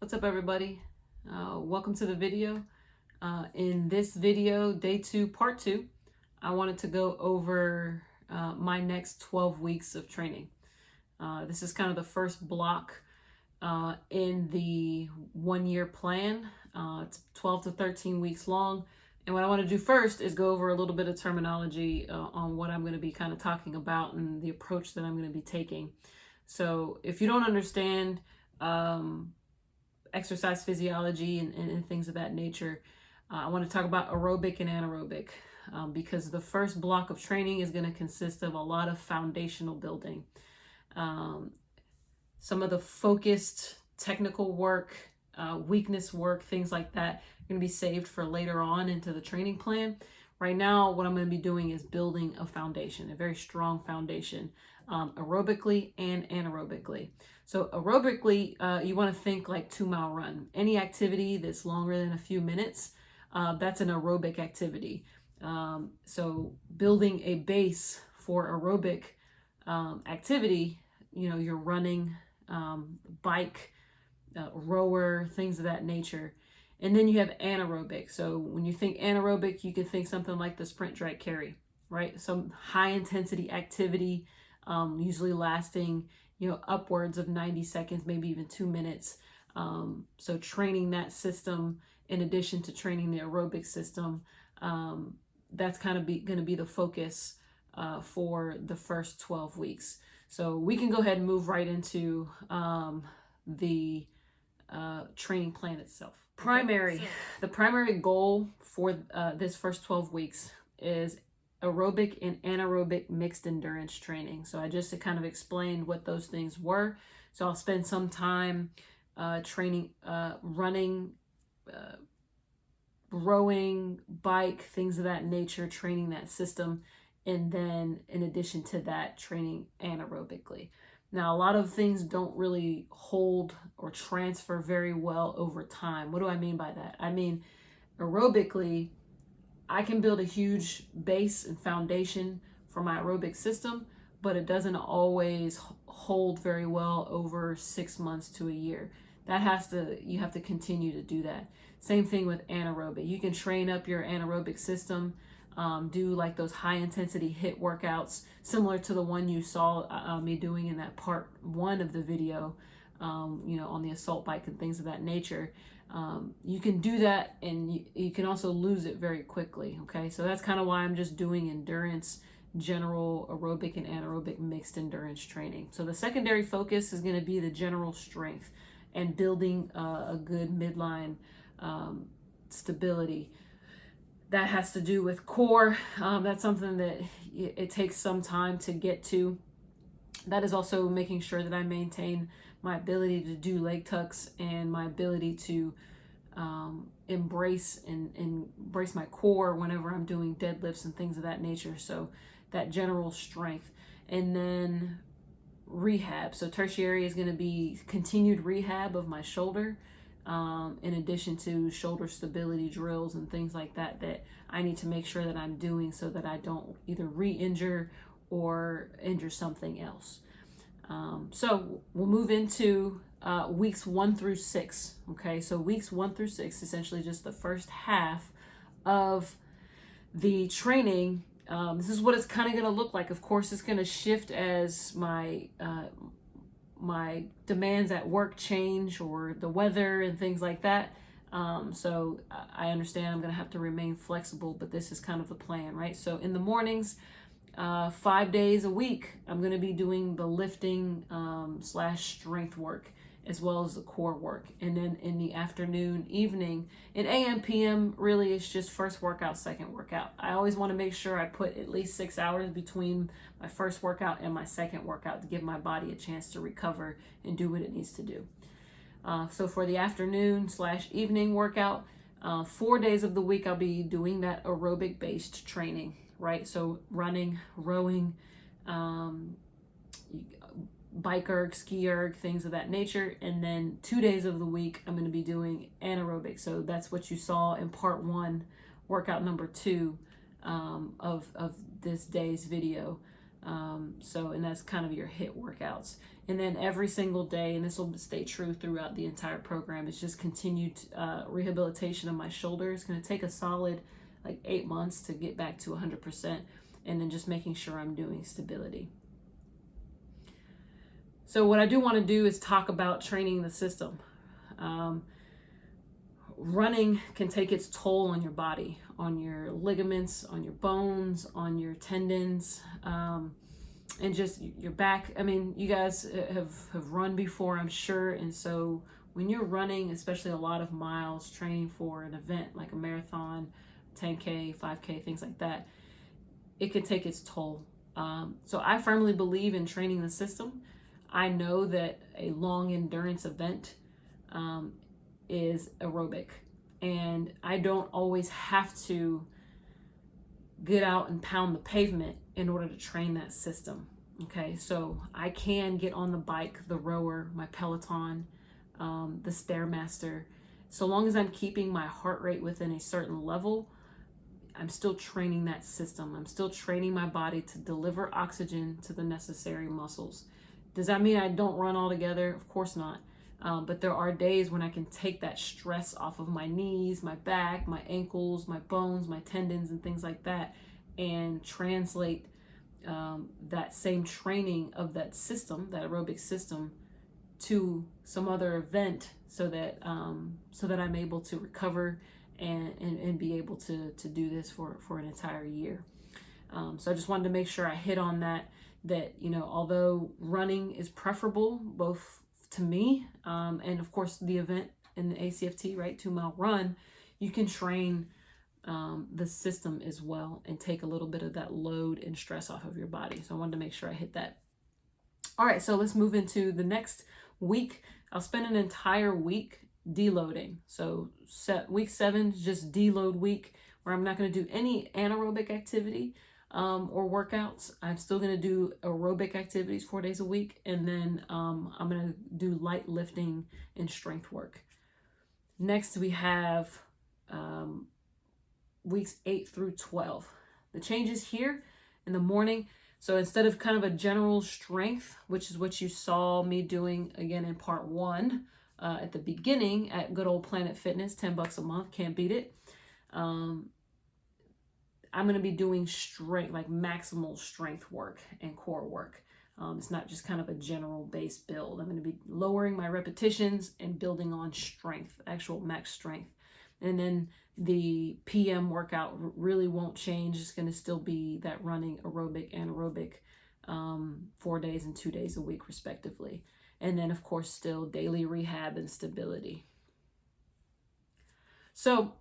What's up, everybody? Welcome to the video. In this video, day 2, part 2, I wanted to go over my next 12 weeks of training. This is kind of the first block in the 1-year plan. It's 12 to 13 weeks long. And what I want to do first is go over a little bit of terminology on what I'm going to be kind of talking about and the approach that I'm going to be taking. So if you don't understand exercise physiology and things of that nature, I want to talk about aerobic and anaerobic because the first block of training is going to consist of a lot of foundational building. Some of the focused technical work, weakness work, things like that are going to be saved for later on into the training plan. Right now, what I'm going to be doing is building a foundation, a very strong foundation, aerobically and anaerobically. So aerobically, you want to think like 2-mile run. Any activity that's longer than a few minutes, that's an aerobic activity. So building a base for aerobic activity, you're running, bike, rower, things of that nature. And then you have anaerobic. So when you think anaerobic, you can think something like the sprint, drag, carry, right? Some high intensity activity, usually lasting, upwards of 90 seconds, maybe even 2 minutes. So training that system in addition to training the aerobic system, that's kind of going to be the focus for the first 12 weeks. So we can go ahead and move right into the training plan itself. The primary goal for this first 12 weeks is aerobic and anaerobic mixed endurance training. So I just kind of explained what those things were. So I'll spend some time training, running, rowing, bike, things of that nature, training that system. And then in addition to that, training anaerobically. Now, a lot of things don't really hold or transfer very well over time. What do I mean by that? I mean, aerobically, I can build a huge base and foundation for my aerobic system, but it doesn't always hold very well over 6 months to a year. You have to continue to do that. Same thing with anaerobic. You can train up your anaerobic system, do like those high intensity HIIT workouts, similar to the one you saw me doing in that part 1 of the video, on the assault bike and things of that nature. You can do that, and you can also lose it very quickly. Okay, so that's kind of why I'm just doing endurance, general aerobic and anaerobic mixed endurance training. So the secondary focus is going to be the general strength and building a good midline stability. That has to do with core. That's something that it takes some time to get to. That is also making sure that I maintain my ability to do leg tucks and my ability to embrace my core whenever I'm doing deadlifts and things of that nature. So that general strength. And then rehab. So tertiary is going to be continued rehab of my shoulder, in addition to shoulder stability drills and things like that I need to make sure that I'm doing so that I don't either re-injure or injure something else. So we'll move into weeks 1 through 6. Okay, so weeks 1 through 6, essentially just the first half of the training. This is what it's kind of going to look like. Of course, it's going to shift as my demands at work change or the weather and things like that. So I understand I'm going to have to remain flexible, but this is kind of the plan, right? So in the mornings, 5 days a week, I'm going to be doing the lifting / strength work as well as the core work. And then in the afternoon, evening, in AM, PM, really it's just first workout, second workout. I always want to make sure I put at least 6 hours between my first workout and my second workout to give my body a chance to recover and do what it needs to do. So for the afternoon / evening workout, 4 days of the week, I'll be doing that aerobic based training, right? So running, rowing, bike erg, ski erg, things of that nature. And then 2 days of the week, I'm going to be doing anaerobic. So that's what you saw in part 1, workout number 2 of this day's video. And that's kind of your HIIT workouts. And then every single day, and this will stay true throughout the entire program, is just continued rehabilitation of my shoulder. It's going to take a solid like 8 months to get back to 100%, and then just making sure I'm doing stability. So what I do want to do is talk about training the system. Running can take its toll on your body, on your ligaments, on your bones, on your tendons, and just your back. I mean, you guys have run before, I'm sure. And so when you're running, especially a lot of miles, training for an event like a marathon, 10K, 5K, things like that, it can take its toll. So I firmly believe in training the system. I know that a long endurance event is aerobic, and I don't always have to get out and pound the pavement in order to train that system. Okay, so I can get on the bike, the rower, my Peloton, the Stairmaster. So long as I'm keeping my heart rate within a certain level, I'm still training that system. I'm still training my body to deliver oxygen to the necessary muscles. Does that mean I don't run altogether? Of course not. But there are days when I can take that stress off of my knees, my back, my ankles, my bones, my tendons, and things like that, and translate that same training of that system, that aerobic system, to some other event, so that I'm able to recover and be able to do this for an entire year. So I just wanted to make sure I hit on that, although running is preferable, both to me, and of course the event in the ACFT, right, 2-mile run, you can train the system as well and take a little bit of that load and stress off of your body. So I wanted to make sure I hit that. All right, so let's move into the next week. I'll spend an entire week deloading. So week 7 is just deload week, where I'm not going to do any anaerobic activity or workouts. I'm still going to do aerobic activities 4 days a week, and then I'm going to do light lifting and strength work. Next, we have weeks 8 through 12. The changes here in the morning. So instead of kind of a general strength, which is what you saw me doing again in part 1 at the beginning at good old Planet Fitness, $10 a month, can't beat it. I'm going to be doing strength, like maximal strength work and core work. It's not just kind of a general base build. I'm going to be lowering my repetitions and building on strength, actual max strength. And then the PM workout really won't change. It's going to still be that running, aerobic, anaerobic, 4 days and 2 days a week, respectively. And then, of course, still daily rehab and stability. So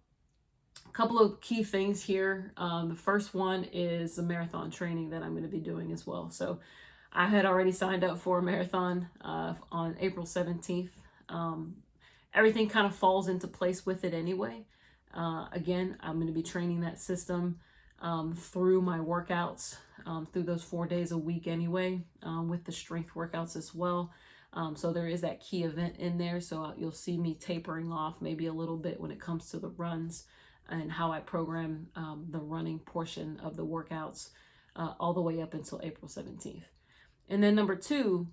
a couple of key things here. The first one is the marathon training that I'm going to be doing as well. So I had already signed up for a marathon on April 17th. Everything kind of falls into place with it anyway. Again, I'm going to be training that system through my workouts, through those 4 days a week anyway, with the strength workouts as well. So there is that key event in there. So you'll see me tapering off maybe a little bit when it comes to the runs and how I program the running portion of the workouts all the way up until April 17th. And then number 2,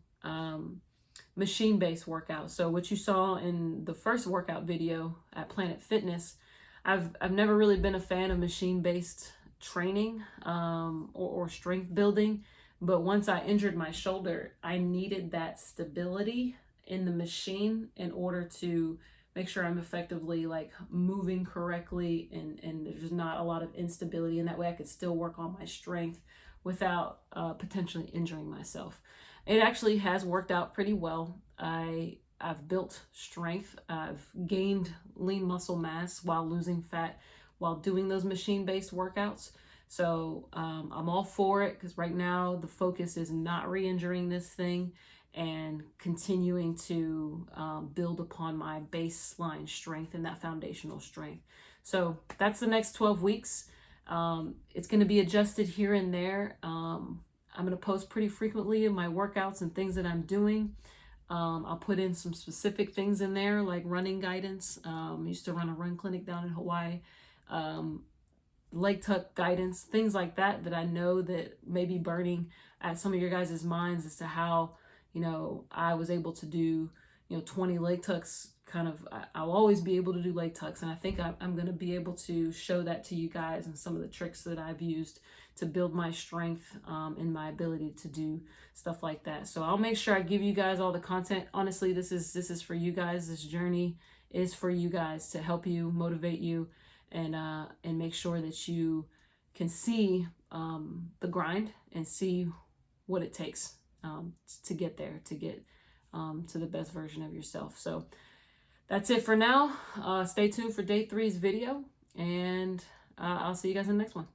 machine-based workouts. So what you saw in the first workout video at Planet Fitness, I've never really been a fan of machine-based training or strength building. But once I injured my shoulder, I needed that stability in the machine in order to make sure I'm effectively like moving correctly and there's not a lot of instability. And that way I could still work on my strength without potentially injuring myself. It actually has worked out pretty well. I've built strength. I've gained lean muscle mass while losing fat while doing those machine-based workouts. So I'm all for it, because right now the focus is not re-injuring this thing and continuing to build upon my baseline strength and that foundational strength. So that's the next 12 weeks. It's going to be adjusted here and there. I'm going to post pretty frequently in my workouts and things that I'm doing. I'll put in some specific things in there, like running guidance. I used to run a run clinic down in Hawaii. Leg tuck guidance, things like that I know that may be burning at some of your guys' minds as to how, I was able to do, 20 leg tucks. Kind of, I'll always be able to do leg tucks, and I think I'm going to be able to show that to you guys and some of the tricks that I've used to build my strength and my ability to do stuff like that. So I'll make sure I give you guys all the content. Honestly, this is for you guys. This journey is for you guys, to help you, motivate you, and make sure that you can see the grind and see what it takes to get there, to get to the best version of yourself. So that's it for now. Stay tuned for day 3's video, and I'll see you guys in the next one.